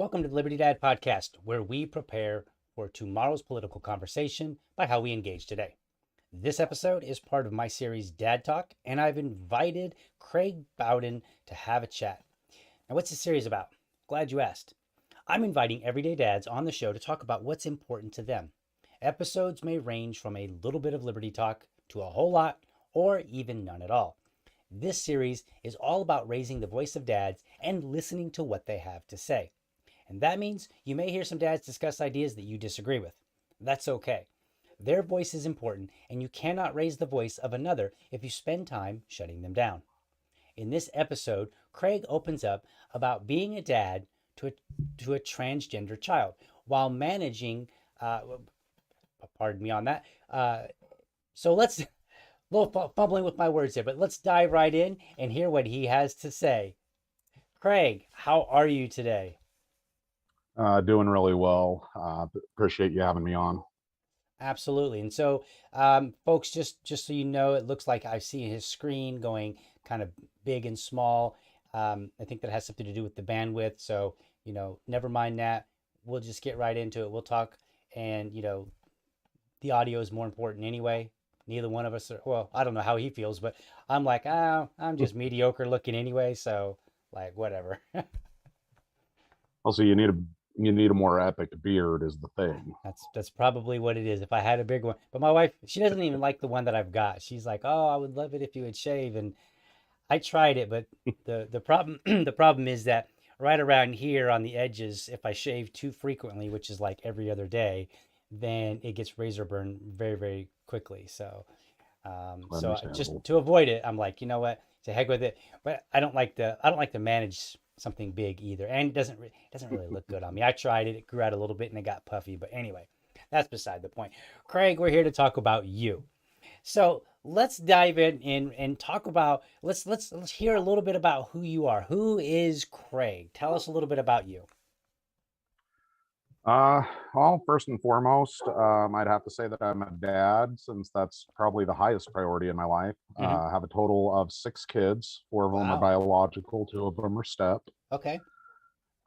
Welcome to the Liberty Dad Podcast, where we prepare for tomorrow's political conversation by how we engage today. This episode is part of my series Dad Talk, and I've invited Craig Bowden to have a chat. Now, what's this series about? Glad you asked. I'm inviting everyday dads on the show to talk about what's important to them. Episodes may range from a little bit of liberty talk to a whole lot, or even none at all. This series is all about raising the voice of dads and listening to what they have to say. And that means you may hear some dads discuss ideas that you disagree with. That's okay. Their voice is important, and you cannot raise the voice of another if you spend time shutting them down. In this episode, Craig opens up about being a dad to a transgender child while managing, pardon me on that. So let's, a little fumbling with my words here, but let's dive right in and hear what he has to say. Craig, how are you today? Doing really well. Appreciate you having me on. Absolutely. And so, folks, just so you know, it looks like I see his screen going kind of big and small. I think that has something to do with the bandwidth. So, never mind that. We'll just get right into it. We'll talk, and the audio is more important anyway. Neither one of us are, well, I don't know how he feels, but I'm like, oh, I'm just mediocre looking anyway. So, like, whatever. Also, you need a more epic beard is the thing. That's probably what it is. If I had a big one, but my wife, she doesn't even like the one that I've got. She's like, "Oh, I would love it if you would shave." And I tried it, but the problem the problem is that right around here on the edges, if I shave too frequently, which is like every other day, then it gets razor burn very, very quickly. So just Understandable. to avoid it, I'm like, you know what, to heck with it. But I don't like to manage something big either, and it doesn't really look good on me. I tried it; it grew out a little bit and it got puffy. But anyway, that's beside the point. Craig, we're here to talk about you. So let's dive in and talk about let's hear a little bit about who you are. Who is Craig? Tell us a little bit about you. Uh, well, first and foremost, I'd have to say that I'm a dad, since that's probably the highest priority in my life. Hmm. I have a total of 6 kids. 4 of them are Wow. biological, 2 of them are step. Okay.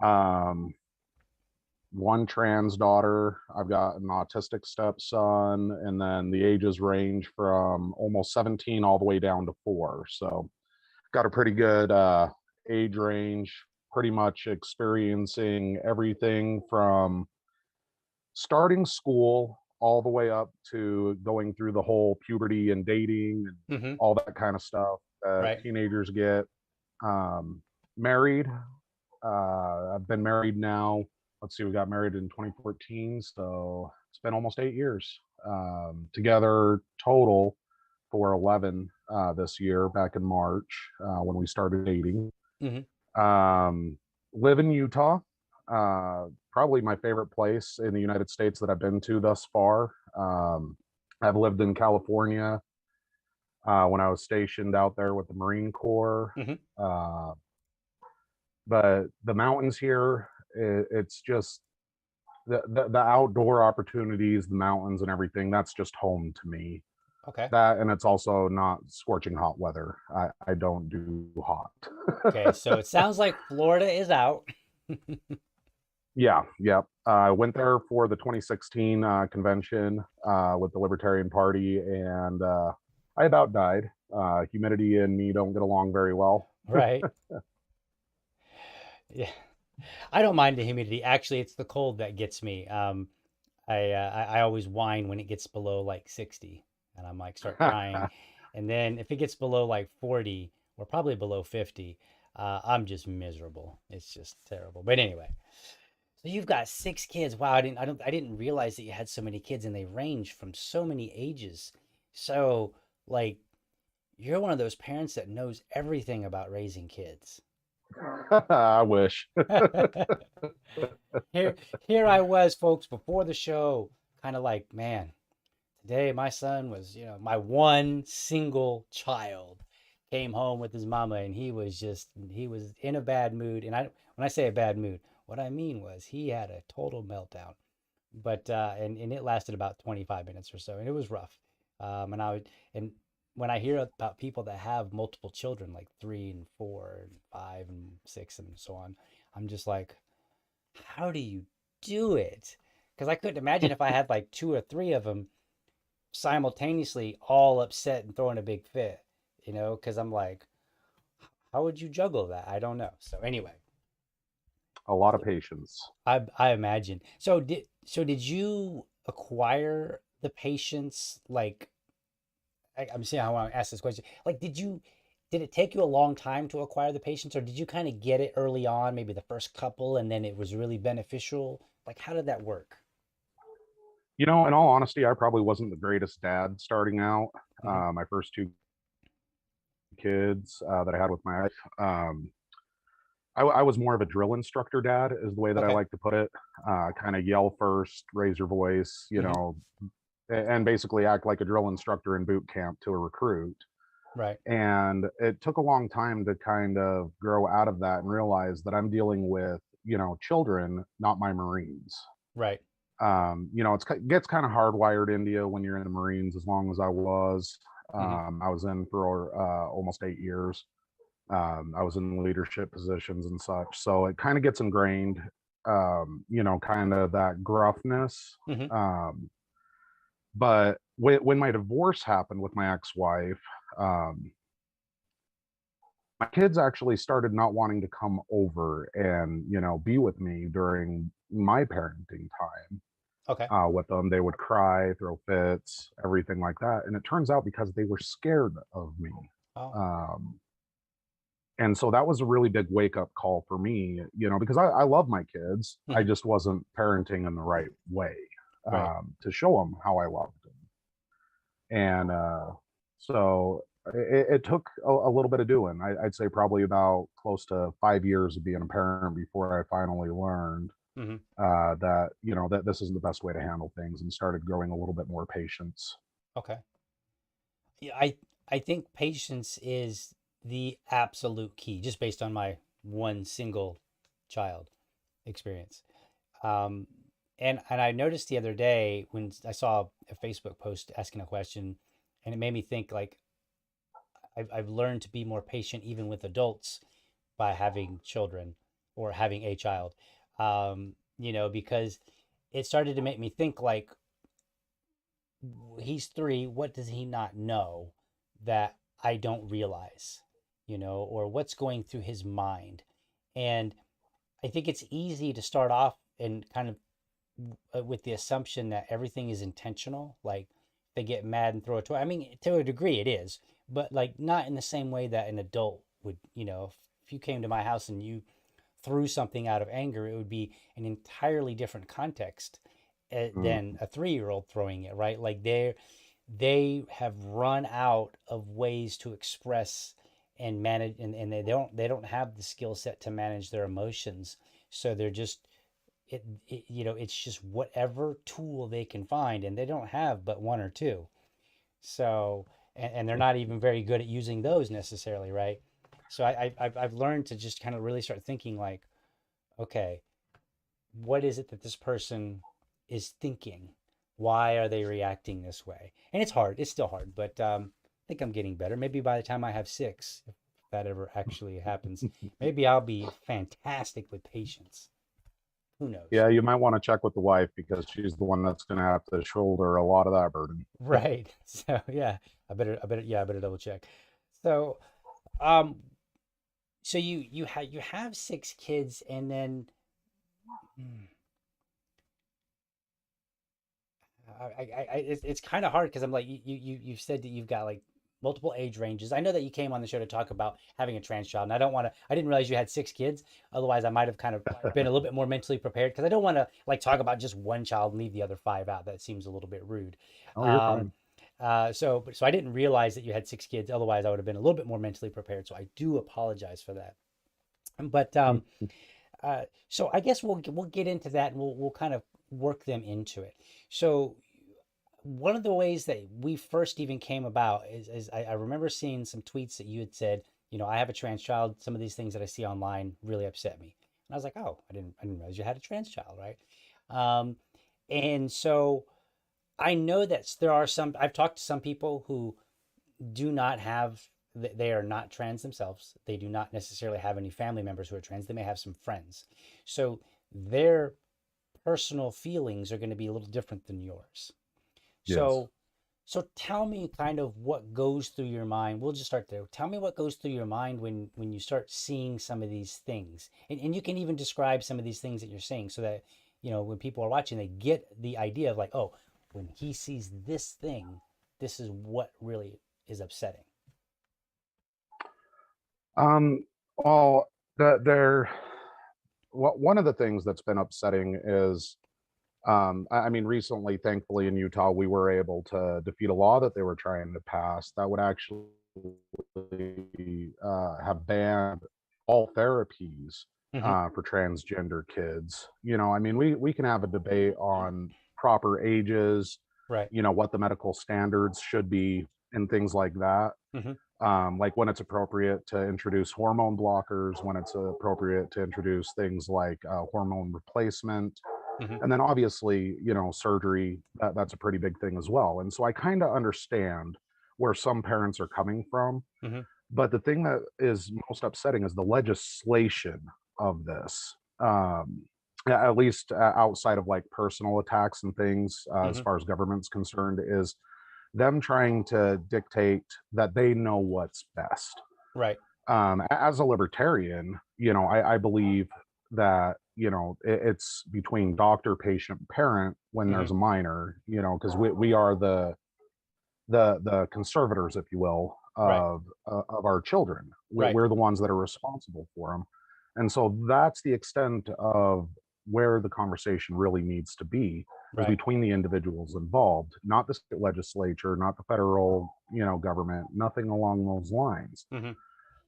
Um, one trans daughter. I've got an autistic stepson, and then the ages range from almost 17 all the way down to 4. So got a pretty good age range, pretty much experiencing everything from starting school all the way up to going through the whole puberty and dating and Hmm. all that kind of stuff that Right. teenagers get. Married. I've been married now. Let's see, we got married in 2014, so it's been almost 8 years. Together total for 11 this year, back in March when we started dating. Hmm. Um, Live in Utah. Probably my favorite place in the United States that I've been to thus far. I've lived in California when I was stationed out there with the Marine Corps. Hmm. Uh, but the mountains here, it's just the outdoor opportunities, the mountains and everything. That's just home to me. Okay. That, and it's also not scorching hot weather. I don't do hot. Okay. So it sounds like Florida is out. Yeah, yeah. I went there for the 2016 convention with the Libertarian Party, and I about died. Humidity and me don't get along very well. Right. Yeah. I don't mind the humidity. Actually, it's the cold that gets me. I always whine when it gets below like 60, and I'm like start crying. And then if it gets below like 40 or probably below 50, I'm just miserable. It's just terrible. But anyway, so you've got 6 kids. Wow, I didn't realize that you had so many kids, and they range from so many ages. So like you're one of those parents that knows everything about raising kids. I wish. Here, here I was, folks, before the show, kind of like, man, today my son was, my one single child came home with his mama, and he was in a bad mood. And when I say a bad mood, what I mean was he had a total meltdown. But and it lasted about 25 minutes or so, and it was rough. And when I hear about people that have multiple children, like 3 and 4 and 5 and 6 and so on, I'm just like, how do you do it? Because I couldn't imagine if I had like two or three of them simultaneously all upset and throwing a big fit, because I'm like, how would you juggle that? I don't know. So anyway, A lot of patience. I imagine. So did you acquire the patience? Like, I'm seeing how I want to ask this question. Like, did it take you a long time to acquire the patience, or did you kind of get it early on, maybe the first couple, and then it was really beneficial? Like, how did that work? In all honesty, I probably wasn't the greatest dad starting out. Hmm. My first two kids that I had with my wife, I was more of a drill instructor dad, is the way that I Okay. like to put it. Kind of yell first, raise your voice, Hmm. and basically act like a drill instructor in boot camp to a recruit. Right. And it took a long time to kind of grow out of that and realize that I'm dealing with, children, not my Marines. Right. It gets kind of hardwired into you when you're in the Marines, as long as I was. Hmm. I was in for almost 8 years. I was in leadership positions and such. So it kind of gets ingrained, kind of that gruffness. Hmm. But when my divorce happened with my ex-wife, um, my kids actually started not wanting to come over and, be with me during my parenting time Okay. with them. They would cry, throw fits, everything like that. And it turns out because they were scared of me. Oh. Um, and so that was a really big wake up call for me, because I love my kids. I Hmm. just wasn't parenting in the right way Right. to show them how I loved them. And so it took a little bit of doing. I'd say probably about close to 5 years of being a parent before I finally learned Hmm. that that this is the best way to handle things, and started growing a little bit more patience. Okay. Yeah, I think patience is the absolute key, just based on my one single child experience. Um, and I noticed the other day when I saw a Facebook post asking a question, and it made me think like I've learned to be more patient even with adults by having children or having a child. Because it started to make me think like he's 3. What does he not know that I don't realize? Or what's going through his mind? And I think it's easy to start off and kind of with the assumption that everything is intentional. Like they get mad and throw a toy. I mean, to a degree, it is, but like not in the same way that an adult would. If you came to my house and you threw something out of anger, it would be an entirely different context than Mm, a 3-year-old throwing it. Right? Like they have run out of ways to express and manage, and they don't have the skill set to manage their emotions, so they're just it's just whatever tool they can find, and they don't have but one or two. So, and they're not even very good at using those necessarily, right? So I've learned to just kind of really start thinking like, okay, what is it that this person is thinking? Why are they reacting this way? And it's hard. It's still hard, but I think I'm getting better. Maybe by the time I have 6, if that ever actually happens, maybe I'll be fantastic with patience. Who knows? yeah, you might want to check with the wife, because she's the one that's going to have to shoulder a lot of that burden. Right. So yeah, I better double check. So um so you have 6 kids, and then mm, it's kind of hard because I'm like you've said that you've got like multiple age ranges. I know that you came on the show to talk about having a trans child, and I didn't realize you had 6 kids. Otherwise, I might have kind of been a little bit more mentally prepared, because I don't want to like talk about just one child and leave the other 5 out. That seems a little bit rude. Oh, you're Um, fine. so I didn't realize that you had 6 kids. Otherwise, I would have been a little bit more mentally prepared. So I do apologize for that. But so I guess we'll get into that, and we'll kind of work them into it. So one of the ways that we first even came about is I remember seeing some tweets that you had said, I have a trans child. Some of these things that I see online really upset me. And I was like, oh, I didn't realize you had a trans child, right? Um, and so I know that there are some, I've talked to some people who do not have, they are not trans themselves. They do not necessarily have any family members who are trans. They may have some friends. So their personal feelings are going to be a little different than yours. Yes. So, so tell me kind of what goes through your mind. We'll just start there. Tell me what goes through your mind when you start seeing some of these things. And you can even describe some of these things that you're seeing so that, when people are watching, they get the idea of like, oh, when he sees this thing, this is what really is upsetting. Um, well, there. One of the things that's been upsetting is, I mean, recently, thankfully in Utah, we were able to defeat a law that they were trying to pass that would actually have banned all therapies Hmm. for transgender kids. I mean, we can have a debate on proper ages, Right. what the medical standards should be, and things like that. Hmm. Like when it's appropriate to introduce hormone blockers, when it's appropriate to introduce things like hormone replacement, Hmm. and then obviously, surgery. That's a pretty big thing as well. And so I kind of understand where some parents are coming from, Hmm. but the thing that is most upsetting is the legislation of this. At least outside of like personal attacks and things, as Hmm. far as government's concerned, is them trying to dictate that they know what's best. Right. As a libertarian, I believe that it's between doctor, patient, parent when Hmm. there's a minor, because we are the conservators, if you will, Right. of our children. Right. We're the ones that are responsible for them, and so that's the extent of where the conversation really needs to be, is Right. between the individuals involved, not the state legislature, not the federal government, nothing along those lines. Hmm.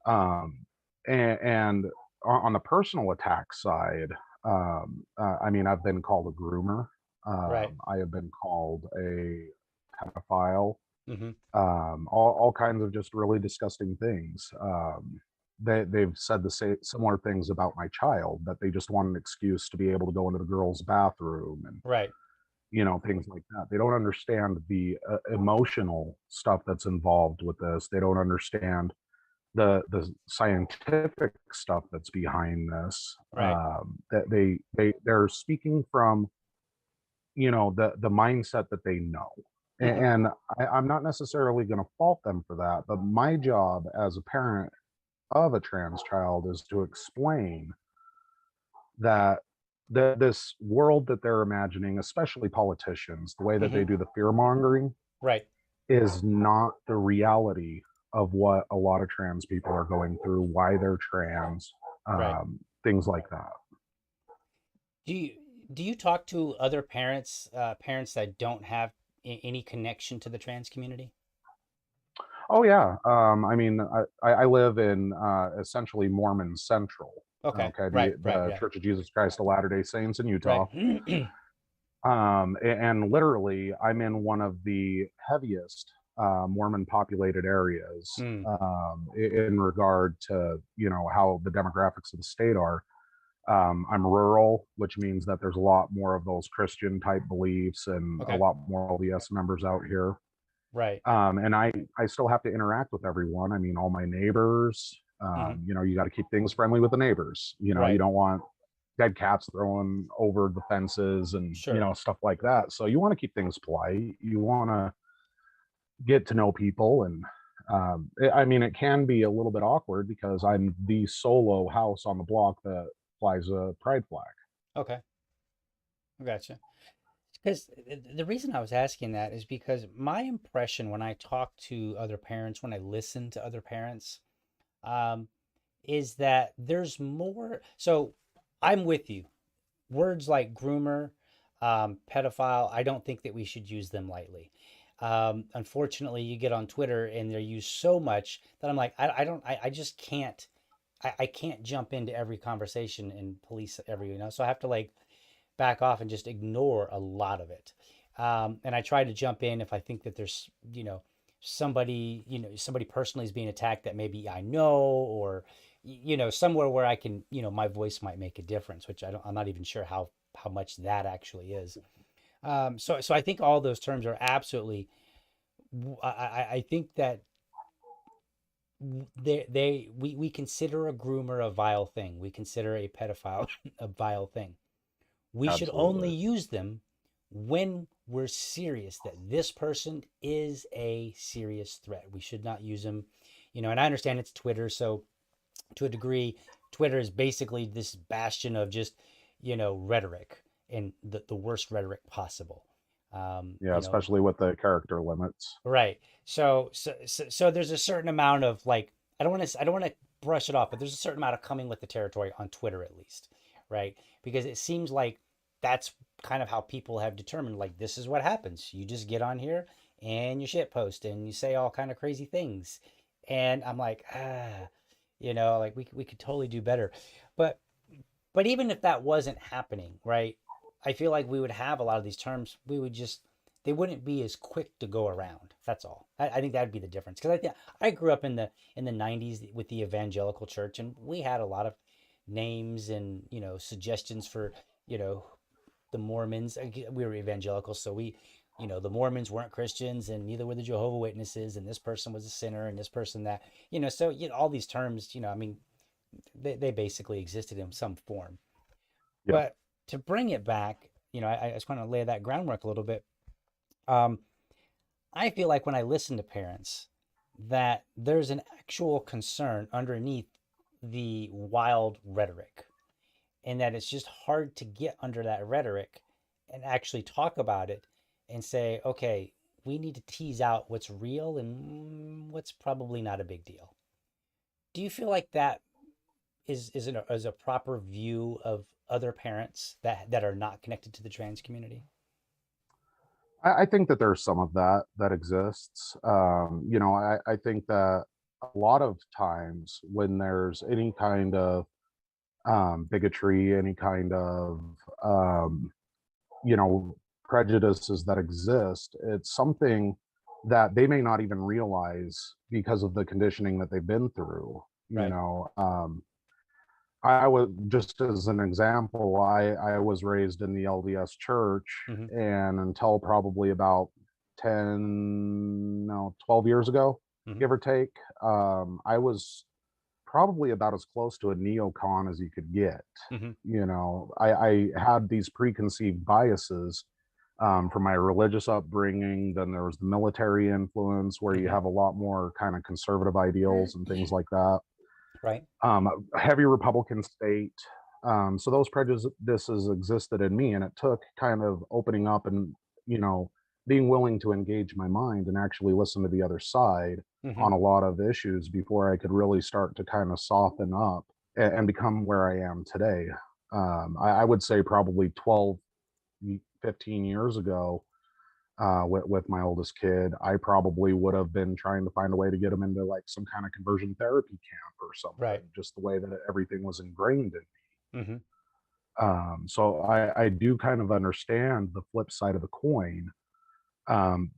um, and on the personal attack side, I mean, I've been called a groomer. Right. I have been called a pedophile. Hmm. All kinds of just really disgusting things. They've said similar things about my child, that they just want an excuse to be able to go into the girls' bathroom, and Right. things like that. They don't understand the emotional stuff that's involved with this. They don't understand the scientific stuff that's behind this. Right. That they're speaking from the mindset that they know. Hmm. And I'm not necessarily going to fault them for that, but my job as a parent of a trans child is to explain that this world that they're imagining, especially politicians, the way that Hmm. they do the fear mongering, Right. is not the reality of what a lot of trans people are going through, why they're trans, Right. things like that. Do you do you talk to other parents, parents that don't have any connection to the trans community? Oh yeah, I mean, I live in essentially Mormon Central. Okay. Okay, the Right. Right. the Yeah. Church of Jesus Christ of Latter Day Saints in Right. Utah. And literally, I'm in one of the heaviest Mormon populated areas, Mm. in regard to how the demographics of the state are. I'm rural, which means that there's a lot more of those Christian type beliefs and a Okay. lot more LDS members out here. Right. And I still have to interact with everyone. I mean, all my neighbors. Hmm. You got to keep things friendly with the neighbors. You Right. don't want dead cats thrown over the fences and Sure. stuff like that. So you want to keep things polite. You want to get to know people, and I mean, it can be a little bit awkward because I'm the solo house on the block that flies a pride flag. Okay. Gotcha. Because the reason I was asking that is because my impression when I talk to other parents, when I listen to other parents, um, is that there's more. So I'm with you. Words like groomer, pedophile, I don't think that we should use them lightly. Unfortunately, you get on Twitter and they're used so much that I'm like, I don't, I just can't, I can't jump into every conversation and police every, so I have to like back off and just ignore a lot of it. And I try to jump in if I think that there's, somebody, somebody personally is being attacked that maybe I know, or, somewhere where I can, my voice might make a difference, which I'm not even sure how much that actually is. So I think all those terms are absolutely, I think that we consider a groomer a vile thing. We consider a pedophile a vile thing. We should only Absolutely. use them when we're serious that this person is a serious threat. We should not use them, and I understand it's Twitter. So to a degree, Twitter is basically this bastion of just, rhetoric and the worst rhetoric possible. Um, Yeah, you know, especially with the character limits. right. So there's a certain amount of like, I don't want to brush it off, but there's a certain amount of coming with the territory on Twitter at least, right? Because it seems like that's kind of how people have determined like this is what happens. You just get on here and you shit post and you say all kind of crazy things. And I'm like, like we could totally do better. But but even if that wasn't happening, right? I feel like we would have a lot of these terms. We would just they wouldn't be as quick to go around. That's all. I think that'd be the difference. Because I grew up in the '90s with the evangelical church, and we had a lot of names and suggestions for you know the Mormons. We were evangelical, so the Mormons weren't Christians, and neither were the Jehovah Witnesses, and this person was a sinner, and this person that. So all these terms. I mean, they basically existed in some form. Yeah. But to bring it back, I just want to lay that groundwork a little bit. Um, I feel like when I listen to parents, that there's an actual concern underneath the wild rhetoric, and that it's just hard to get under that rhetoric and actually talk about it and say, okay, we need to tease out what's real and what's probably not a big deal. Do you feel like that is a proper view of other parents that are not connected to the trans community? I think that there's some of that exists. I think that a lot of times when there's any kind of bigotry, any kind of um, you know prejudices that exist, it's something that they may not even realize because of the conditioning that they've been through. You Right. know, I was just as an example, I was raised in the LDS church, Hmm. and until probably about 10, no, 12 years ago, Hmm. give or take, I was probably about as close to a neocon as you could get. Hmm. I had these preconceived biases from my religious upbringing. Then there was the military influence where you Hmm. have a lot more kind of conservative ideals and things like that. Right. A heavy Republican state. So those prejudices existed in me, and it took kind of opening up and you know being willing to engage my mind and actually listen to the other side Hmm. on a lot of issues before I could really start to kind of soften up and become where I am today. I would say probably 12, 15 years ago, with my oldest kid, I probably would have been trying to find a way to get him into like some kind of conversion therapy camp or Right. something, just the way that everything was ingrained in. Hmm. So I do kind of understand the flip side of the coin,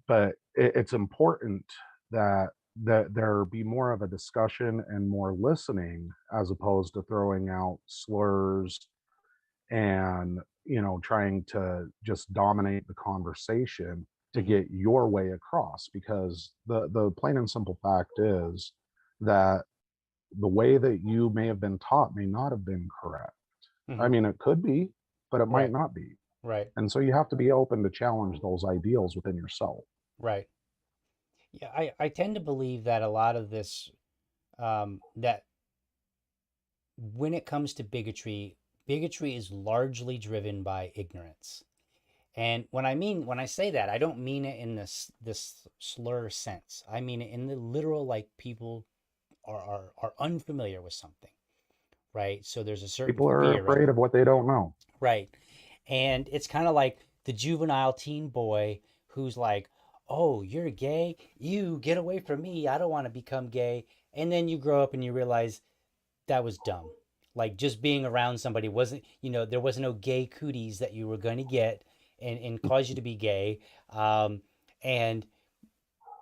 but it's important that there be more of a discussion and more listening as opposed to throwing out slurs and trying to just dominate the conversation to Hmm. get your way across, because the plain and simple fact is that the way that you may have been taught may not have been correct. I Hmm. mean, it could be, but it might Right. not be. Right. And so you have to be open to challenge those ideals within yourself. Right. Yeah. I tend to believe that a lot of this, that when it comes to bigotry is largely driven by ignorance. And when I say that, I don't mean it in this slur sense. I mean it in the literal, like, people are unfamiliar with something, right? So there's a certain People are fear of afraid it, of what they don't know. right? And it's kind of like the juvenile teen boy who's like, "Oh, you're gay? You get away from me. I don't want to become gay." And then you grow up and you realize that was dumb. Like, just being around somebody wasn't, there was no gay cooties that you were going to get and cause you to be gay. And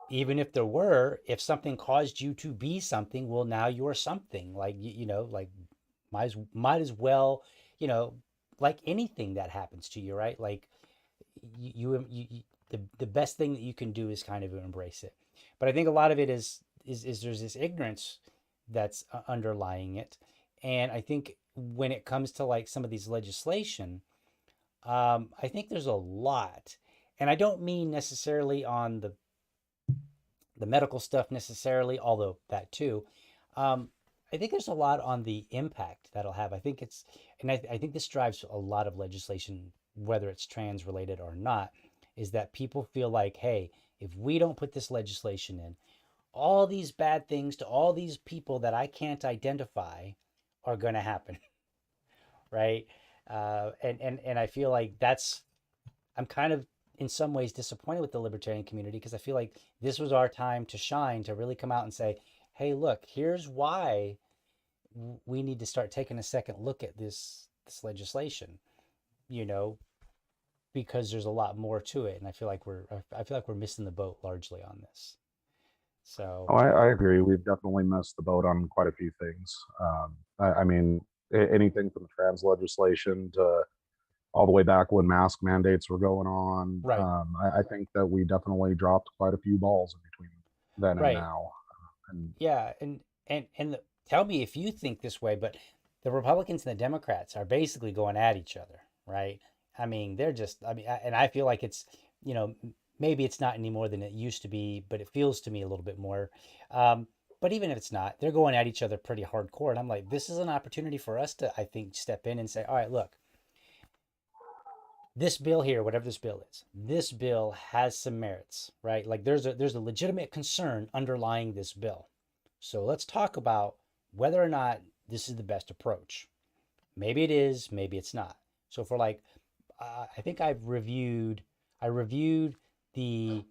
even if there were, if something caused you to be something, well, now you're something. Like, like, might as well, you know, like anything that happens to you, right? Like, the best thing that you can do is kind of embrace it. But I think a lot of it is there's this ignorance that's underlying it. And I think when it comes to like some of these legislation, I think there's a lot, and I don't mean necessarily on the medical stuff necessarily, although that too. Um, I think there's a lot on the impact that'll have. I think it's, and I think this drives a lot of legislation, whether it's trans related or not, is that people feel like, hey, if we don't put this legislation in, all these bad things to all these people that I can't identify are going to happen, right? And I feel like I'm kind of in some ways disappointed with the libertarian community because I feel like this was our time to shine, to really come out and say, hey, look, here's why we need to start taking a second look at this legislation, you know, because there's a lot more to it, and I feel like we're missing the boat largely on this. So Oh, I agree. We've definitely missed the boat on quite a few things. I mean, anything from trans legislation to all the way back when mask mandates were going on. right, I think that we definitely dropped quite a few balls in between then and right, now. And yeah, tell me if you think this way, but the Republicans and the Democrats are basically going at each other, right? I mean, they're just, I mean, and I feel like it's, you know, maybe it's not any more than it used to be, but it feels to me a little bit more. Um, but even if it's not, they're going at each other pretty hardcore. And I'm like, this is an opportunity for us to, I think, step in and say, all right, look, this bill here, whatever this bill is, this bill has some merits, right? Like there's a legitimate concern underlying this bill. So let's talk about whether or not this is the best approach. Maybe it is, maybe it's not. So for like, I think I reviewed the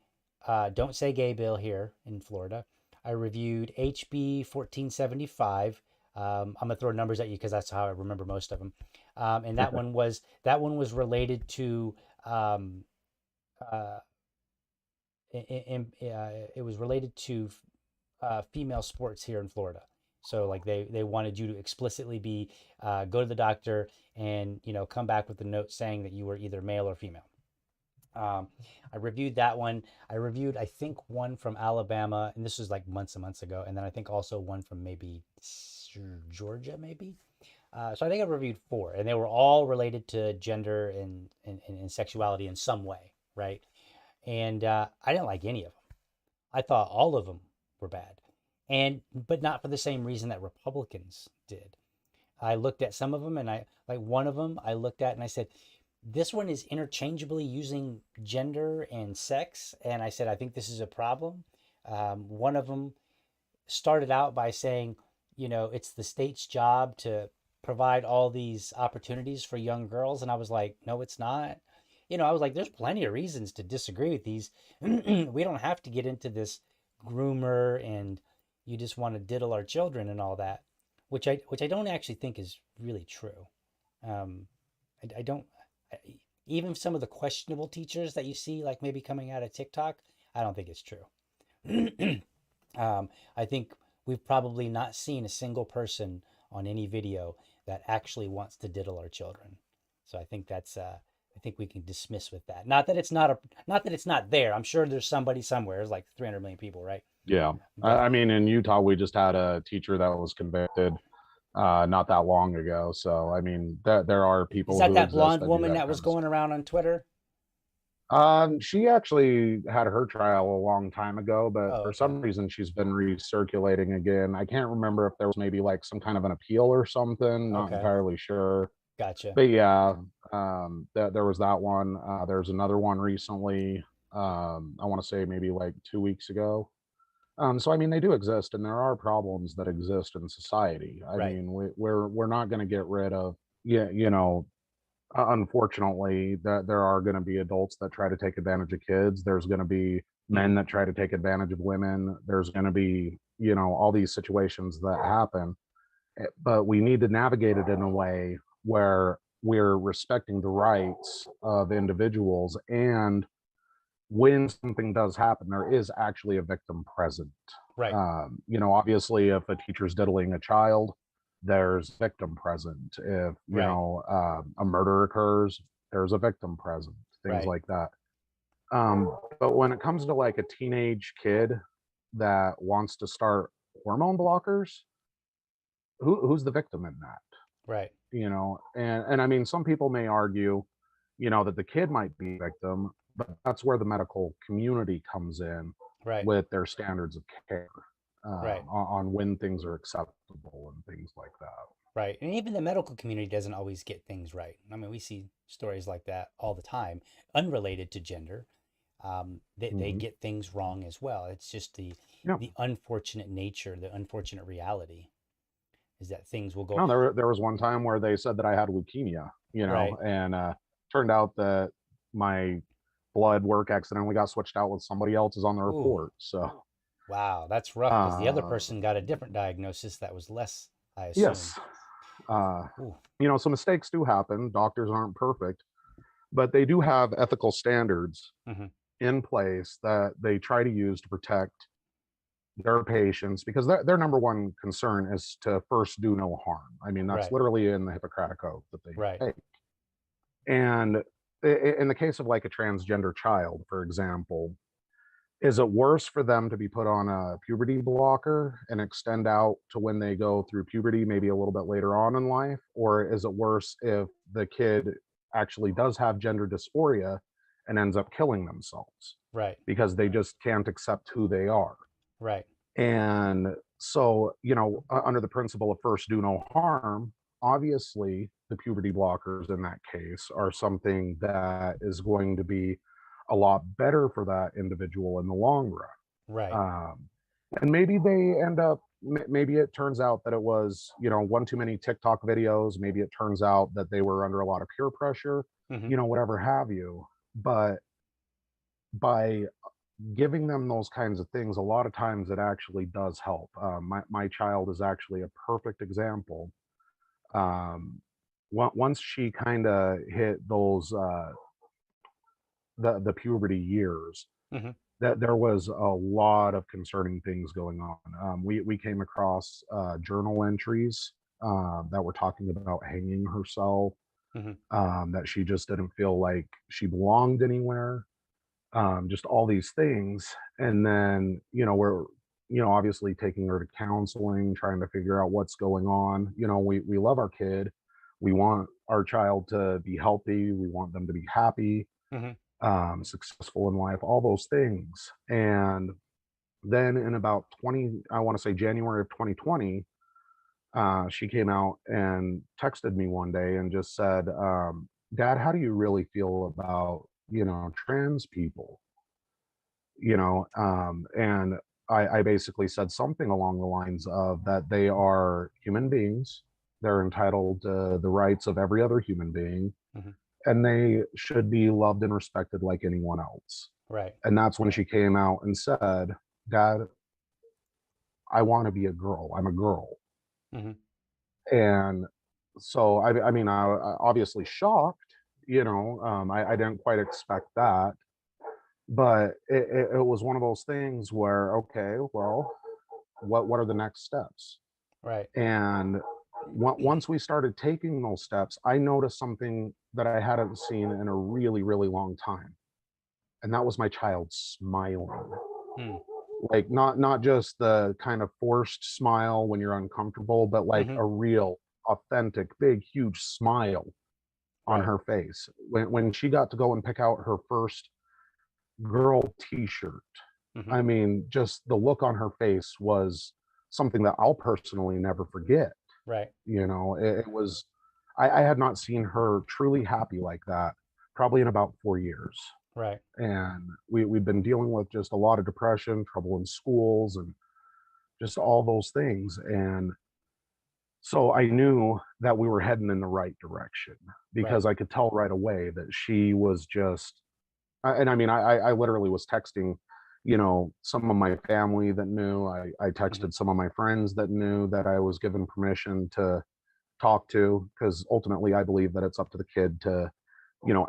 Don't Say Gay bill here in Florida. I reviewed HB 1475. I'm gonna throw numbers at you because that's how I remember most of them. And that one was related to um, uh, it was related to female sports here in Florida. So like they wanted you to explicitly be go to the doctor and come back with a note saying that you were either male or female. Um, I reviewed that one. I reviewed, I think, one from Alabama, and this was like months and months ago, and then I think also one from maybe Georgia, maybe. So I think I reviewed four, and they were all related to gender and sexuality in some way, right? And I didn't like any of them. I thought all of them were bad, and but not for the same reason that Republicans did. I looked at some of them, and I like one of them. I looked at and I said, "This one is interchangeably using gender and sex," and I said, "I think this is a problem." One of them started out by saying, it's the state's job to provide all these opportunities for young girls. And I was like, no, it's not. I was like, there's plenty of reasons to disagree with these. We don't have to get into this groomer and you just want to diddle our children and all that, which I don't actually think is really true. Um, I don't, I, even some of the questionable teachers that you see, like maybe coming out of TikTok, I don't think it's true. I think we've probably not seen a single person on any video that actually wants to diddle our children. So I think we can dismiss with that. Not that it's not there. I'm sure there's somebody somewhere. There's like 300 million people, right? yeah, But I mean, in Utah, we just had a teacher that was convicted not that long ago. So, I mean, there are is people that who that exist blonde that do woman that that was kind of going stuff. around on Twitter? She actually had her trial a long time ago, but Oh, for okay. some reason she's been recirculating again. I can't remember if there was maybe like some kind of an appeal or something. Not Okay. entirely sure, Gotcha. but yeah, there was that one. There's another one recently. I want to say maybe like 2 weeks ago. So I mean, they do exist, and there are problems that exist in society. I Right. mean, we're not going to get rid of, yeah, unfortunately, that there are going to be adults that try to take advantage of kids. There's going to be Hmm. men that try to take advantage of women. There's going to be, all these situations that happen. But we need to navigate it in a way where we're respecting the rights of individuals. And when something does happen, there is actually a victim present. Right. Obviously, if a teacher's diddling a child, there's victim present. If Right. a murder occurs, there's a victim present. Things Right. like that. But when it comes to like a teenage kid that wants to start hormone blockers, who's the victim in that? Right. And I mean, some people may argue, that the kid might be a victim, but that's where the medical community comes in Right. with their standards of care Right. on when things are acceptable and things like that. Right. And even the medical community doesn't always get things right. I mean, we see stories like that all the time, unrelated to gender. They Hmm. get things wrong as well. It's just Yeah. the unfortunate nature, the unfortunate reality is that things will go No, there was one time where they said that I had leukemia, right. and turned out that my blood work accidentally got switched out with somebody else's on the Ooh, report. So, wow, that's rough because the other uh, person got a different diagnosis that was less, I assume. yes, uh, Ooh, so mistakes do happen. Doctors aren't perfect, but they do have ethical standards hmm in place that they try to use to protect their patients because their number one concern is to first do no harm. I mean, that's right, literally in the Hippocratic Oath that they right, take. And in the case of like a transgender child, for example, is it worse for them to be put on a puberty blocker and extend out to when they go through puberty, maybe a little bit later on in life? Or is it worse if the kid actually does have gender dysphoria and ends up killing themselves right, because they just can't accept who they are? right, And so, under the principle of first do no harm, obviously the puberty blockers in that case are something that is going to be a lot better for that individual in the long run. right. Um, and maybe they end up, maybe it turns out that it was, one too many TikTok videos. Maybe it turns out that they were under a lot of peer pressure, hmm whatever have you. But by giving them those kinds of things, a lot of times it actually does help. My child is actually a perfect example. Um, once she kind of hit those the puberty years, hmm that there was a lot of concerning things going on. We came across journal entries that were talking about hanging herself. hmm That she just didn't feel like she belonged anywhere, just all these things. And then, we're, obviously taking her to counseling, trying to figure out what's going on. We love our kid. We want our child to be healthy. We want them to be happy, hmm successful in life, all those things. And then in about 20, I want to say January of 2020, she came out and texted me one day and just said, Dad, how do you really feel about, trans people? And I basically said something along the lines of that they are human beings. They're entitled to the rights of every other human being, hmm and they should be loved and respected like anyone else. right, And that's when she came out and said, Dad, I want to be a girl. I'm a girl. hmm And so, I mean, I obviously shocked, I didn't quite expect that. But it was one of those things where, okay, well, what are the next steps? right, And once we started taking those steps, I noticed something that I hadn't seen in a really, really long time. And that was my child smiling. hmm Like not just the kind of forced smile when you're uncomfortable, but like hmm a real, authentic, big, huge smile on right, her face. When she got to go and pick out her first girl t-shirt, hmm I mean, just the look on her face was something that I'll personally never forget. right, It was, I had not seen her truly happy like that probably in about 4 years. right, And we'd been dealing with just a lot of depression, trouble in schools, and just all those things. And so I knew that we were heading in the right direction right, because I could tell right away that she was just, and I mean, I literally was texting, some of my family that knew. I hmm texted some of my friends that knew that I was given permission to talk to, because ultimately I believe that it's up to the kid to,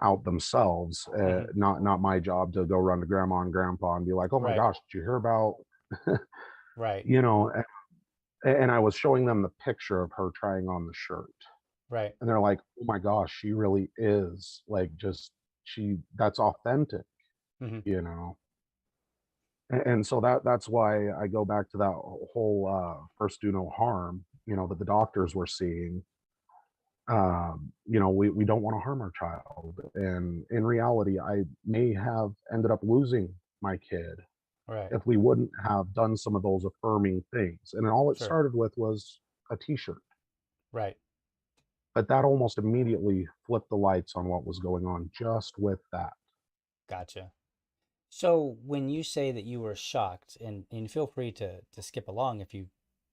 out themselves. hmm Not my job to go run to grandma and grandpa and be like, oh my right, gosh, did you hear about, right, you know? And I was showing them the picture of her trying on the shirt, right, and they're like, oh my gosh, she really is like just that's authentic, hmm you know. And so that's why I go back to that whole first do no harm, that the doctors were seeing. We don't want to harm our child. And in reality, I may have ended up losing my kid Right. if we wouldn't have done some of those affirming things. And all it Sure. started with was a t-shirt. Right. But that almost immediately flipped the lights on what was going on just with that. Gotcha. So when you say that you were shocked, and feel free to skip along if you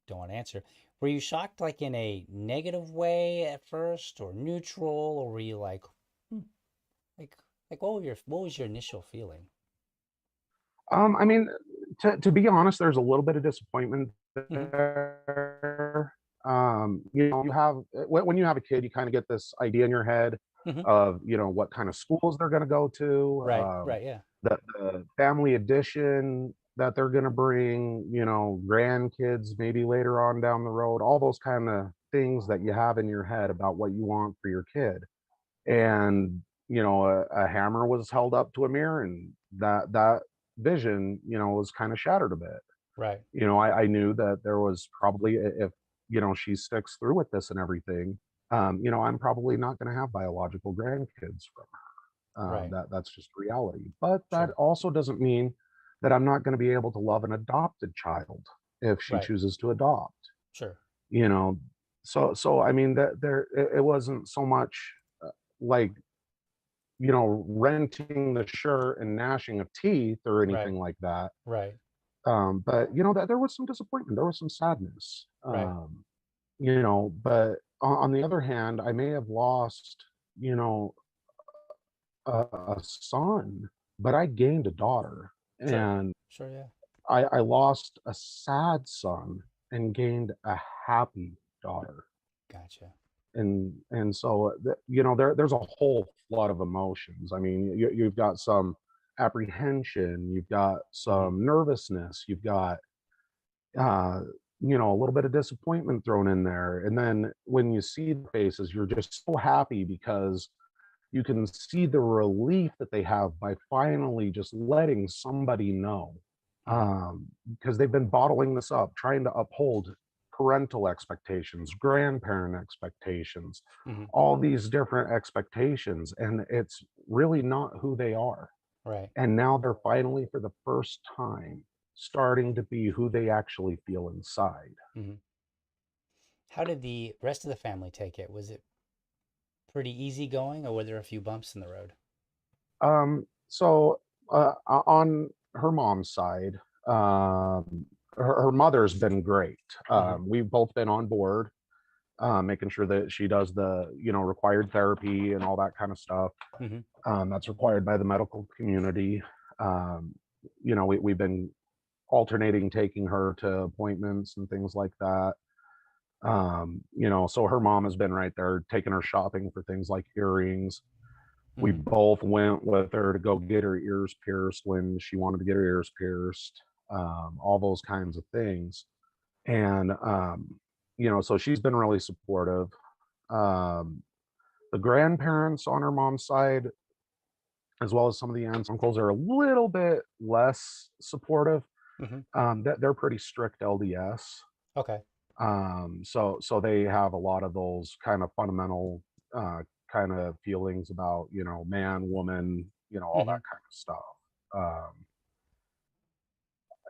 don't want to answer, were you shocked like in a negative way at first, or neutral, or were you like, hmm, like what was your initial feeling? I mean, to be honest, there's a little bit of disappointment Hmm. there. You have when you have a kid, you kind of get this idea in your head Hmm. of what kind of schools they're going to go to, Right. Right. Yeah. the family addition that they're going to bring, grandkids maybe later on down the road, all those kind of things that you have in your head about what you want for your kid. And a hammer was held up to a mirror, and that vision was kind of shattered a bit. Right. I knew that there was probably, if she sticks through with this and everything, I'm probably not going to have biological grandkids from her. Right. That's just reality. But that Sure. also doesn't mean that I'm not going to be able to love an adopted child if she Right. chooses to adopt. Sure. you know so I mean, that it wasn't so much like renting the shirt and gnashing of teeth or Right. anything like that. Right. But that there was some disappointment, there was some sadness. Right. But on the other hand, I may have lost, you know, a son, but I gained a daughter, Sure. and Sure. Yeah. I lost a sad son and gained a happy daughter. Gotcha. And so there's a whole flood of emotions. I mean, you've got some apprehension, you've got Hmm. some nervousness, you've got uh a little bit of disappointment thrown in there, and then when you see the faces, you're just so happy because you can see the relief that they have by finally just letting somebody know. Hmm. Because they've been bottling this up, trying to uphold parental expectations, grandparent expectations, Hmm. all these different expectations, and it's really not who they are. Right. And now they're finally, for the first time, starting to be who they actually feel inside. Hmm. How did the rest of the family take it? Was it pretty easy going, or were there a few bumps in the road? So on her mom's side, her mother's been great. Hmm. We've both been on board, making sure that she does the required therapy and all that kind of stuff. Hmm. That's required by the medical community. Um, we've been alternating taking her to appointments and things like that. So her mom has been right there taking her shopping for things like earrings. We Hmm. both went with her to go get her ears pierced when she wanted to get her ears pierced, all those kinds of things. And, so she's been really supportive. Um, the grandparents on her mom's side, as well as some of the aunts and uncles, are a little bit less supportive. Hmm. That they're pretty strict LDS. Okay. So they have a lot of those kind of fundamental uh, kind of feelings about man, woman, all Hmm. that kind of stuff.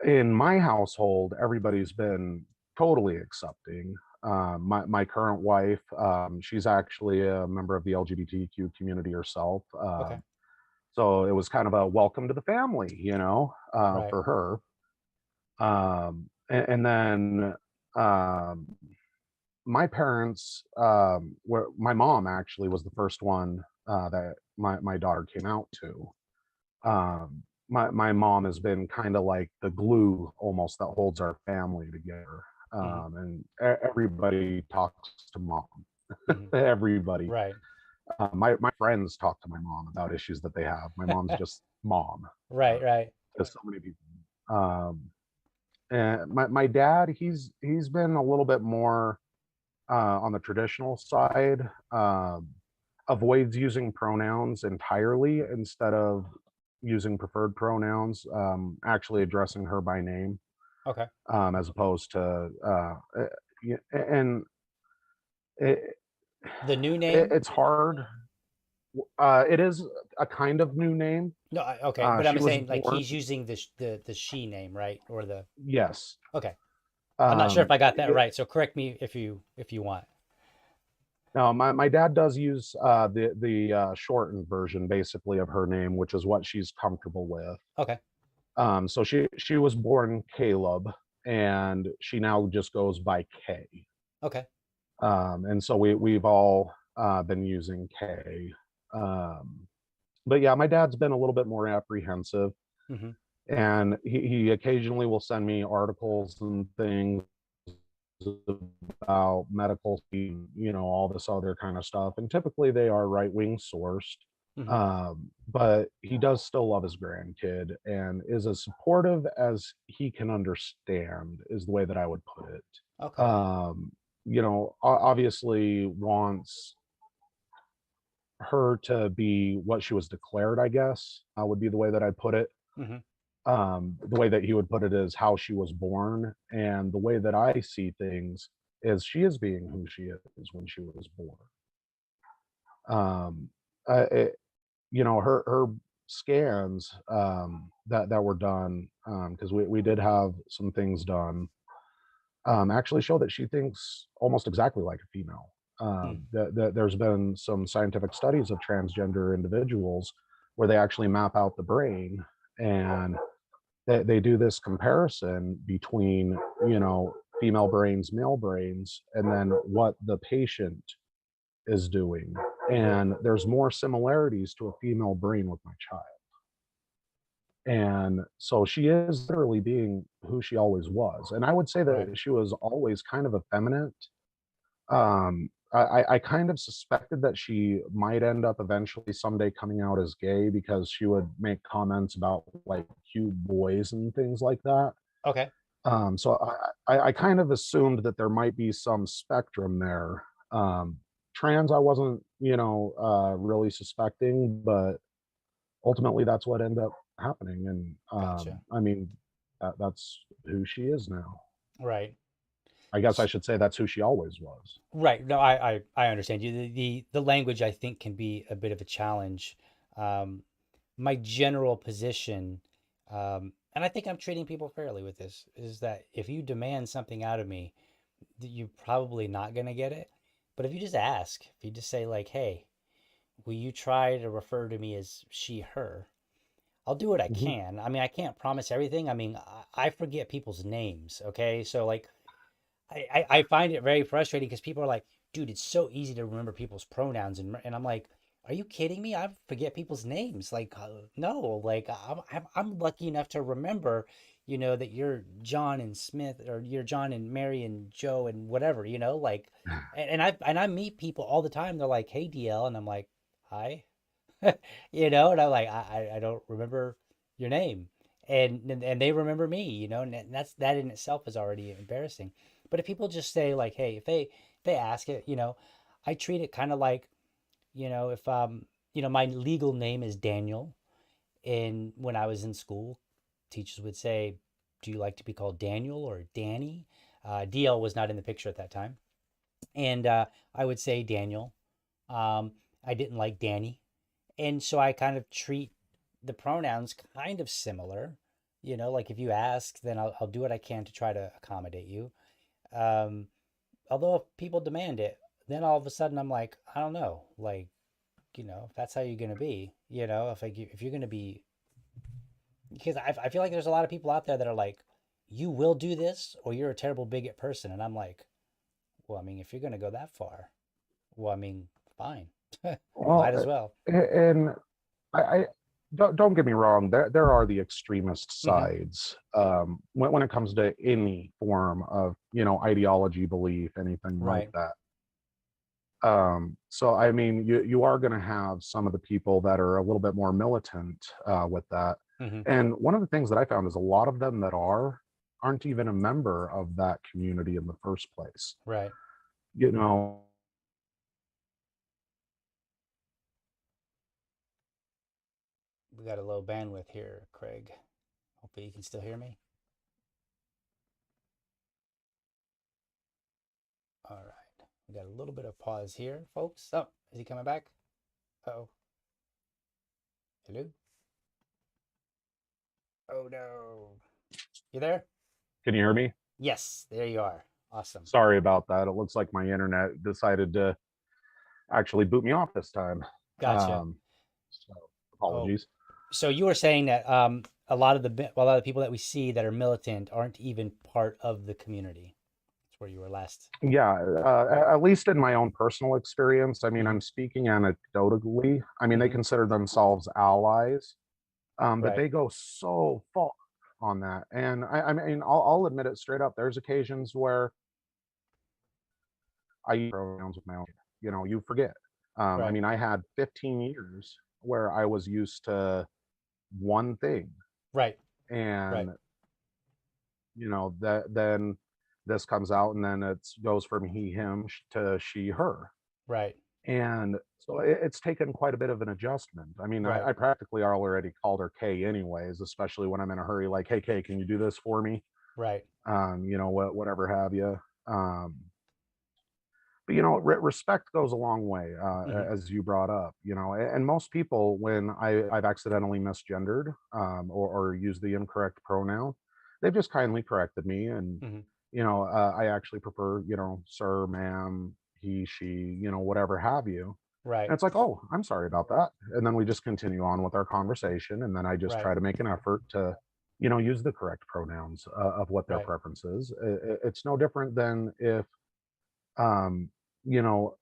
In my household, everybody's been totally accepting. My current wife, she's actually a member of the LGBTQ community herself. Okay. So it was kind of a welcome to the family, Right. for her. And then um, my parents were my mom actually was the first one that my daughter came out to. My mom has been kind of like the glue almost that holds our family together. Hmm. And everybody talks to mom. Hmm. Everybody. Right. My friends talk to my mom about issues that they have. My mom's just mom Right. Right. to so many people. And my dad, he's been a little bit more on the traditional side, avoids using pronouns entirely instead of using preferred pronouns, actually addressing her by name, Okay. as opposed to, and it, The new name? It's hard. It is a kind of new name. No, okay, but She I'm was saying like born. he's using the she name, right? Or the Yes. okay. I'm not sure if I got that Yeah, right, so correct me if you want. no, my dad does use the shortened version, basically, of her name, which is what she's comfortable with. Okay. So she was born Caleb, and she now just goes by K. Okay. And so we've all been using K. Um, but yeah, my dad's been a little bit more apprehensive, Mm-hmm. and he occasionally will send me articles and things about medical, all this other kind of stuff. And typically they are right wing sourced. Mm-hmm. But he does still love his grandkid and is as supportive as he can understand, is the way that I would put it. Okay. Obviously wants her to be what she was declared, I guess, would be the way that I put it. Mm-hmm. The way that he would put it is how she was born, and the way that I see things is she is being who she is when she was born. Um, it, her scans that were done, because we did have some things done, actually show that she thinks almost exactly like a female. Mm. There's been some scientific studies of transgender individuals where they actually map out the brain, and they do this comparison between, female brains, male brains, and then what the patient is doing. And there's more similarities to a female brain with my child. And so she is literally being who she always was. And I would say Right. that she was always kind of effeminate. I kind of suspected that she might end up eventually someday coming out as gay, because she would make comments about like cute boys and things like that. Okay. So I kind of assumed that there might be some spectrum there. Trans, I wasn't, really suspecting, but ultimately that's what ended up happening. And Gotcha. I mean, that's who she is now. Right. I guess I should say that's who she always was. Right. No, I understand you. The language I think can be a bit of a challenge. Um, my general position, and I think I'm treating people fairly with this, is that if you demand something out of me, you're probably not going to get it. But if you just ask, if you just say like, "Hey, will you try to refer to me as she, her?" I'll do what I Mhm. can. I mean, I can't promise everything. I mean, I forget people's names. Okay, so like I find it very frustrating because people are like, dude, it's so easy to remember people's pronouns, and I'm like, are you kidding me? I forget people's names. Like, no, like I'm lucky enough to remember, that you're John and Smith, or you're John and Mary and Joe and whatever, like, and I meet people all the time. They're like, hey DL, and I'm like, hi, and I'm like, I don't remember your name, and they remember me, and that in itself is already embarrassing. But if people just say like, hey, if they ask it, I treat it kind of like, if my legal name is Daniel, and when I was in school, teachers would say, do you like to be called Daniel or Danny? DL was not in the picture at that time, and I would say Daniel. Um, I didn't like Danny, and so I kind of treat the pronouns kind of similar. Like if you ask, then I'll do what I can to try to accommodate you. Um, Although if people demand it, then all of a sudden I'm like, I don't know, like, if that's how you're gonna be, if you're gonna be, because I feel like there's a lot of people out there that are like, you will do this or you're a terrible bigot person, and I'm like, well, I mean, if you're gonna go that far, well, I mean, fine, Well, might as well. and I don't get me wrong. There are the extremist Hmm. sides, when it comes to any form of, ideology, belief, anything like Right. that. So I mean, you are going to have some of the people that are a little bit more militant with that. Hmm. And one of the things that I found is a lot of them that aren't even a member of that community in the first place. Right. You know, We got a low bandwidth here, Craig. Hopefully you can still hear me. All right. We got a little bit of pause here, folks. Oh, is he coming back? Uh-oh. Hello? Oh no. You there? Can you hear me? Yes, there you are. Awesome. Sorry about that. It looks like my internet decided to actually boot me off this time. Gotcha. Um, so Oh, apologies. so you were saying that a lot of the people that we see that are militant aren't even part of the community. That's where you were last. Yeah, at least in my own personal experience, I mean, Hmm. I'm speaking anecdotally. I mean, they Hmm. consider themselves allies, but Right. they go so far on that. And I mean, I'll admit it straight up. There's occasions where I use pronouns with my own kid. You know, you forget. I Right. mean, I had 15 years where I was used to one thing, Right. Right. and that then this comes out, and then it goes from he him to she her, Right. and so it's taken quite a bit of an adjustment. I mean, Right. I practically already called her Kay anyways, especially when I'm in a hurry, like, hey Kay, can you do this for me? Right. Whatever have you. But respect goes a long way, Hmm. as you brought up. And most people, when I've accidentally misgendered, or used the incorrect pronoun, they've just kindly corrected me. And Hmm. I actually prefer, sir, ma'am, he, she, whatever have you. And Right. it's like, oh, I'm sorry about that. And then we just continue on with our conversation, and then I just Right. try to make an effort to use the correct pronouns, of what their Right. preference is. It's no different than if, um, you know,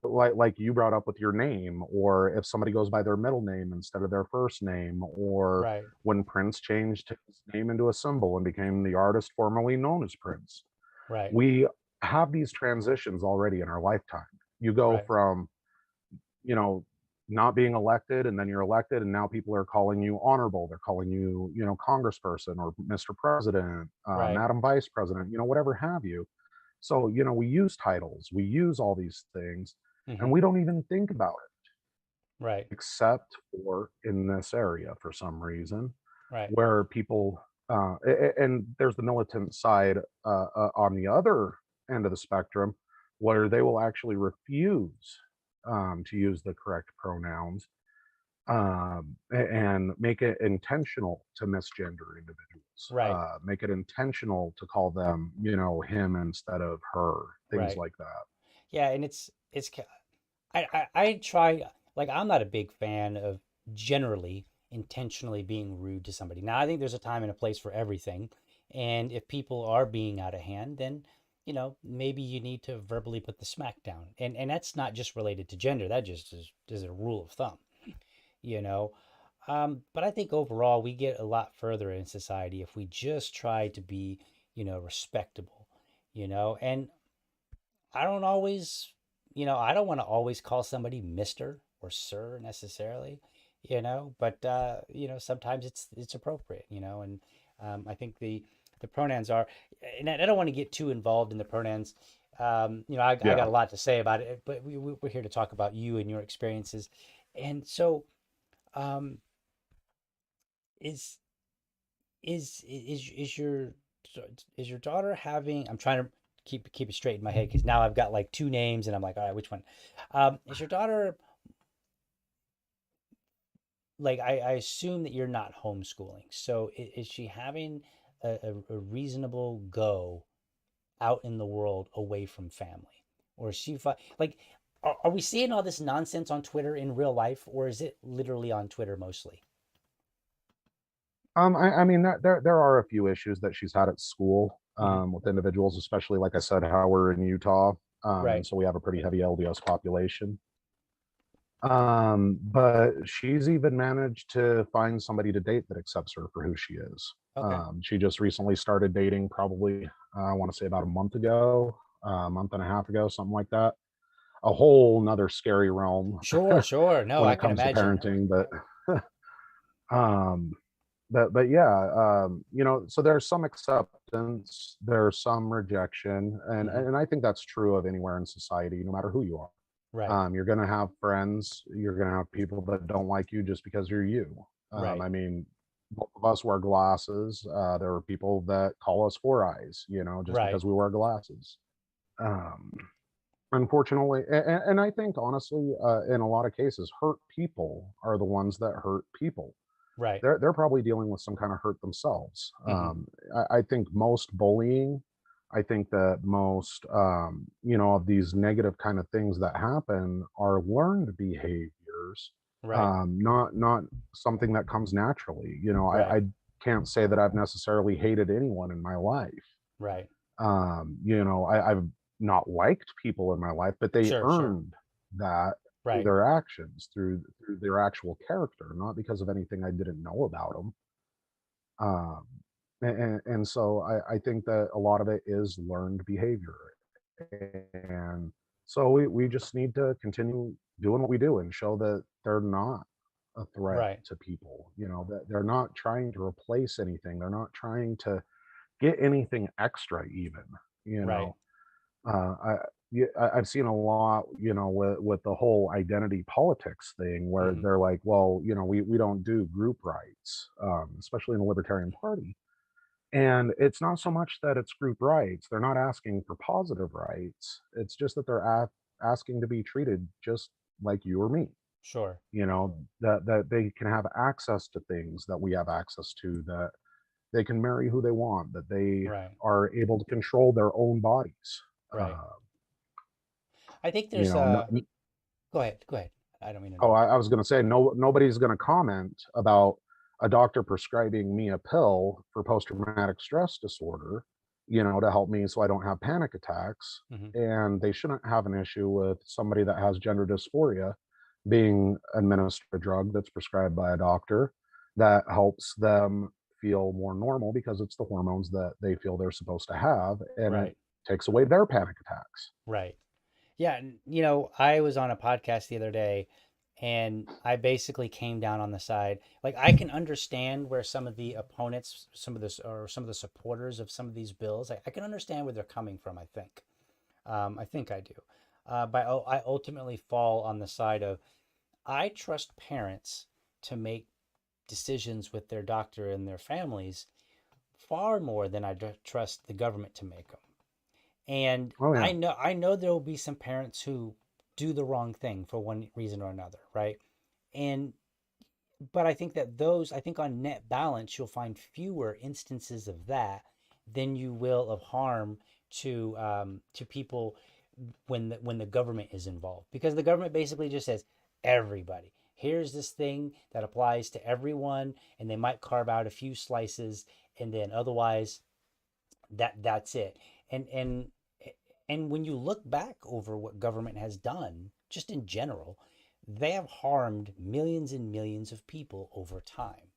like you brought up with your name, or if somebody goes by their middle name instead of their first name, or Right. when Prince changed his name into a symbol and became the artist formerly known as Prince. Right. We have these transitions already in our lifetime. You go Right. from, you know, not being elected, and then you're elected, and now people are calling you honorable. They're calling you, congressperson, or Mr. President, Right. Madam Vice President, whatever have you. So, we use titles, we use all these things, Hmm. and we don't even think about it, Right. except for in this area for some reason, Right. where people, and there's the militant side, on the other end of the spectrum, where they will actually refuse, to use the correct pronouns, and make it intentional to misgender individuals, Right. make it intentional to call them, him instead of her, things Right. like that. Yeah, and I try, like, I'm not a big fan of generally intentionally being rude to somebody. Now, I think there's a time and a place for everything. And if people are being out of hand, then, maybe you need to verbally put the smack down. And that's not just related to gender. That just is a rule of thumb, you know. But I think overall we get a lot further in society if we just try to be, respectable, and I don't always, I don't want to always call somebody Mr. or Sir necessarily, but sometimes it's appropriate, and I think the pronouns are, and I don't want to get too involved in the pronouns. I Yeah. got a lot to say about it, but we're here to talk about you and your experiences. And so, um, is is your is your daughter having? I'm trying to keep it straight in my head because now I've got like two names and I'm like, all right, which one? Is your daughter, like, I assume that you're not homeschooling, so is she having a reasonable go out in the world away from family, or is she like? Are we seeing all this nonsense on Twitter in real life, or is it literally on Twitter mostly? I mean, that there are a few issues that she's had at school, Hmm. with individuals, especially, like I said, how we're in Utah, and Right. so we have a pretty heavy LDS population. But she's even managed to find somebody to date that accepts her for who she is. Okay. She just recently started dating, probably, I want to say about a month ago, a month and a half ago, something like that. A whole nother scary realm Sure. Sure. No, when I it can comes to imagine. parenting, um, but yeah, so there's some acceptance, there's some rejection, and Hmm. and I think that's true of anywhere in society, no matter who you are. Right. You're going to have friends. You're going to have people that don't like you just because you're you. Right. I mean, both of us wear glasses. There are people that call us four eyes, just Right. because we wear glasses. Um, Unfortunately, and I think honestly, in a lot of cases, hurt people are the ones that hurt people. Right. They're probably dealing with some kind of hurt themselves. Hmm. I think most bullying, I think that most, of these negative kind of things that happen are learned behaviors, Right. not something that comes naturally. Right. I can't say that I've necessarily hated anyone in my life. Right. I've not liked people in my life, but they Sure. Sure. earned that through Right. their actions, through their actual character, not because of anything I didn't know about them. And so I think that a lot of it is learned behavior, and so we just need to continue doing what we do and show that they're not a threat Right. to people. That they're not trying to replace anything. They're not trying to get anything extra even. You Right. know, I yeah, I've seen a lot, with the whole identity politics thing where Hmm. they're like, well, we don't do group rights, especially in the Libertarian Party. And it's not so much that it's group rights. They're not asking for positive rights. It's just that they're asking to be treated just like you or me. Sure. That they can have access to things that we have access to, that they can marry who they want, that they Right. are able to control their own bodies. Right. Uh, I think you there's know, no, go ahead. Go ahead. I don't mean to oh, interrupt you. I was going to say, nobody's going to comment about a doctor prescribing me a pill for post-traumatic stress disorder, to help me so I don't have panic attacks. Hmm. And they shouldn't have an issue with somebody that has gender dysphoria being administered a drug that's prescribed by a doctor that helps them feel more normal because it's the hormones that they feel they're supposed to have, and it Right. takes away their panic attacks. Right. Yeah, and, I was on a podcast the other day and I basically came down on the side. Like I can understand where some of the opponents, some of the supporters of some of these bills, I can understand where they're coming from, I think. I think I do. But I ultimately fall on the side of I trust parents to make decisions with their doctor and their families far more than trust the government to make them. And Oh yeah. I know there will be some parents who do the wrong thing for one reason or another, right? And but I think on net balance you'll find fewer instances of that than you will of harm to people when the government is involved, because the government basically just says everybody, here's this thing that applies to everyone, and they might carve out a few slices, and then otherwise that's it. And and and when you look back over what government has done just in general, they have harmed millions and millions of people over time.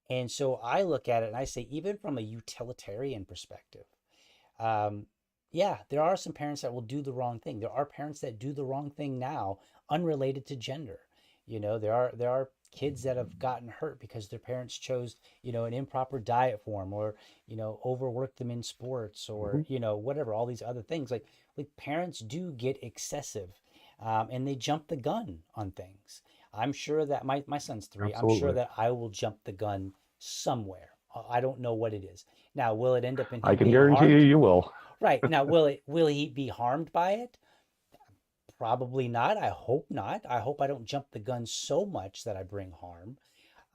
And so I look at it and I say, even from a utilitarian perspective, um, yeah, there are some parents that will do the wrong thing. There are parents that do the wrong thing now, unrelated to gender. There are kids that have gotten hurt because their parents chose, an improper diet form, or, overworked them in sports, or, Hmm. whatever, all these other things. Like parents do get excessive, and they jump the gun on things. I'm sure that my son's 3. I'm sure Absolutely. that I will jump the gun somewhere. I don't know what it is. Now, will it end up in I him can being guarantee you, harmed? you will. Right. Now, will he be harmed by it? Probably not. I hope not. I hope I don't jump the gun so much that I bring harm.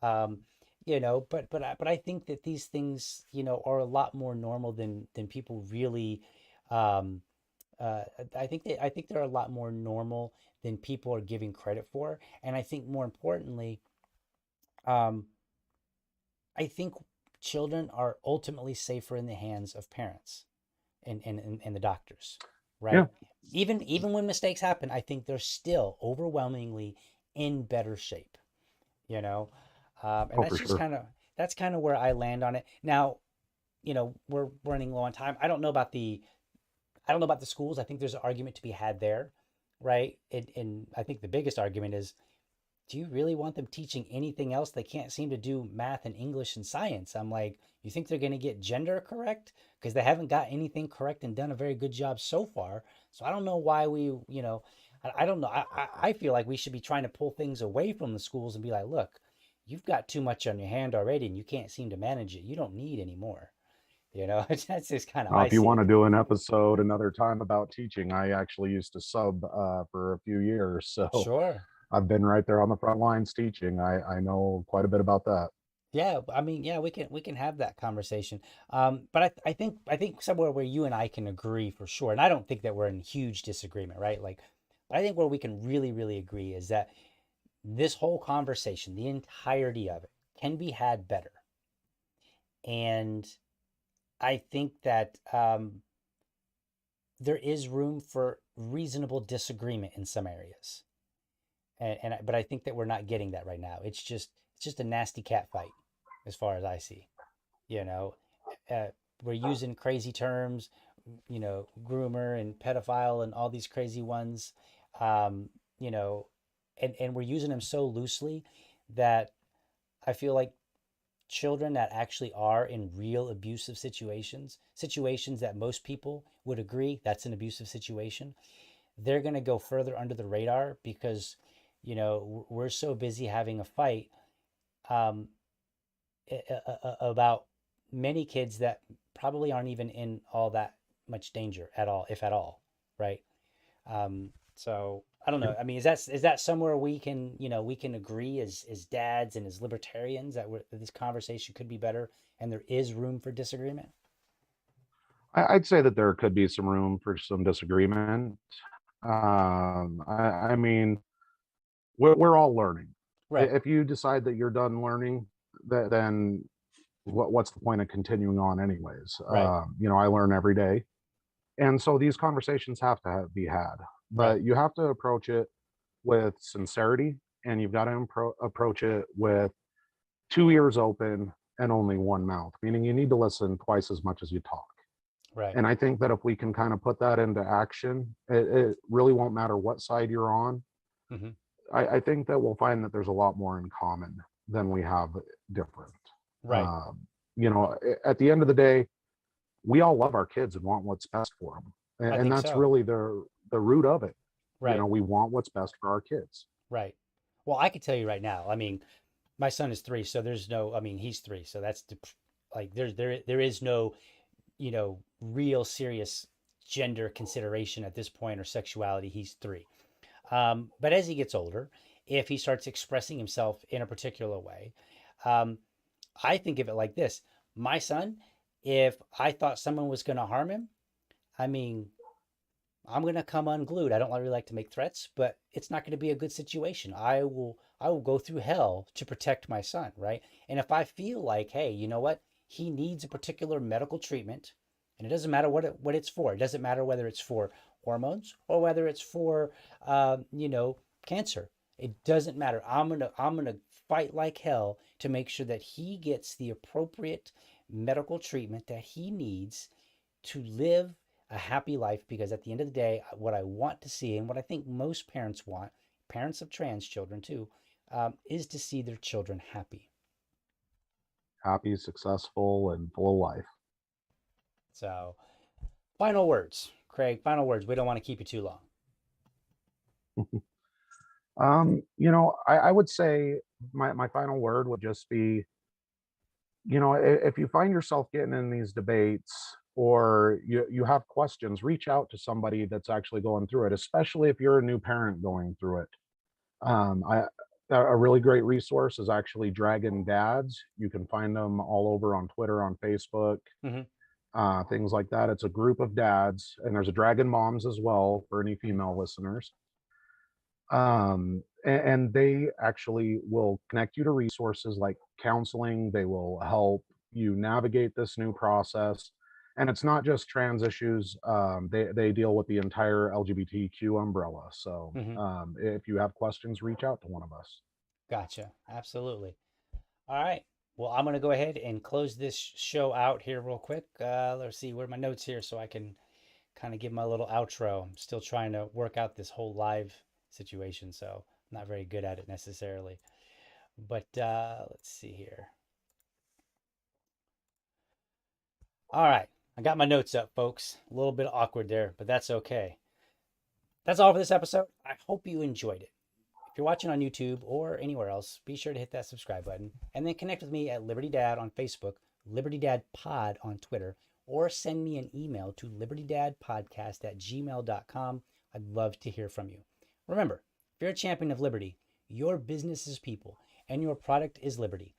Um, but I think that these things, are a lot more normal than people really. Um, uh, I think they're a lot more normal than people are giving credit for, and I think more importantly, um, I think children are ultimately safer in the hands of parents and the doctors, Yeah. right? Even when mistakes happen, I think they're still overwhelmingly in better shape, you know, and Oh, for sure. that's kind of where I land on it. Now, we're running low on time. I don't know about the schools. I think there's an argument to be had there, right? And I think the biggest argument is, do you really want them teaching anything else? They can't seem to do math and English and science. I'm like, you think they're going to get gender correct? Because they haven't got anything correct and done a very good job so far. So I don't know why I don't know. I feel like we should be trying to pull things away from the schools and be like, look, you've got too much on your hand already and you can't seem to manage it. You don't need any more. That's just kind of Now, I if you see want it. to do an episode another time about teaching, I actually used to sub for a few years, so Sure. I've been right there on the front lines teaching. I know quite a bit about that. Yeah, I mean, yeah, we can have that conversation. But I think somewhere where you and I can agree for sure, and I don't think that we're in huge disagreement, right? Like, but I think where we can really, really agree is that this whole conversation, the entirety of it, can be had better. And I think that there is room for reasonable disagreement in some areas, but I think that we're not getting that right now. It's just a nasty cat fight, as far as I see. You know, uh, we're using crazy terms, groomer and pedophile and all these crazy ones, um, you know, and we're using them so loosely that I feel like children that actually are in real abusive situations that most people would agree that's an abusive situation, they're going to go further under the radar because, we're so busy having a fight um, about many kids that probably aren't even in all that much danger at all, if at all, right? So I don't know. I mean, is that somewhere we can agree as dads and as libertarians that this conversation could be better and there is room for disagreement? I'd say that there could be some room for some disagreement. I mean, we're all learning. Right, If you decide that you're done learning, then what's the point of continuing on anyways? right, I learn every day, and so these conversations have to be had, right, but you have to approach it with sincerity, and you've got to approach it with two ears open and only one mouth, meaning you need to listen twice as much as you talk. right. And I think that if we can kind of put that into action, it really won't matter what side you're on. Hmm. I think that we'll find that there's a lot more in common than we have different. Right. Um, at the end of the day, we all love our kids and want what's best for them, I and think that's so. really the root of it. Right, We want what's best for our kids. right. Well, I could tell you right now. I mean, my son is 3, so I mean, he's 3, so like there is no real serious gender consideration at this point or sexuality. He's 3. But as he gets older, if he starts expressing himself in a particular way, um, I think of it like this: my son, if I thought someone was going to harm him, I mean, I'm going to come unglued. I don't really like to make threats, but it's not going to be a good situation. I will go through hell to protect my son, right? And if I feel like, hey, you know what? He needs a particular medical treatment, and it doesn't matter what it's for. It doesn't matter whether it's for hormones or whether it's for cancer. It doesn't matter. I'm gonna fight like hell to make sure that he gets the appropriate medical treatment that he needs to live a happy life, because at the end of the day, what I want to see and what I think most parents want, parents of trans children too, is to see their children happy. Happy, successful, and full of life. So, final words, Craig, final words. We don't want to keep you too long. I would say my final word would just be, if you find yourself getting in these debates or you have questions, reach out to somebody that's actually going through it, especially if you're a new parent going through it. I A really great resource is actually Dragon Dads. You can find them all over on Twitter, on Facebook, Hmm. things like that. It's a group of dads, and there's a Dragon Moms as well for any female listeners. And they actually will connect you to resources like counseling. They will help you navigate this new process. And it's not just trans issues. They deal with the entire LGBTQ umbrella. So Hmm. if you have questions, reach out to one of us. Gotcha. Absolutely. All right. Well, I'm going to go ahead and close this show out here real quick. Let's see where are my notes here so I can kind of give my little outro. I'm still trying to work out this whole live situation, so I'm not very good at it necessarily. But let's see here. All right. I got my notes up, folks. A little bit awkward there, but that's okay. That's all for this episode. I hope you enjoyed it. If you're watching on YouTube or anywhere else, be sure to hit that subscribe button and then connect with me at Liberty Dad on Facebook LibertyDadPod on Twitter, or send me an email to libertydadpodcast@gmail.com. I'd love to hear from you. Remember, if you're a champion of liberty, your business is people and your product is liberty.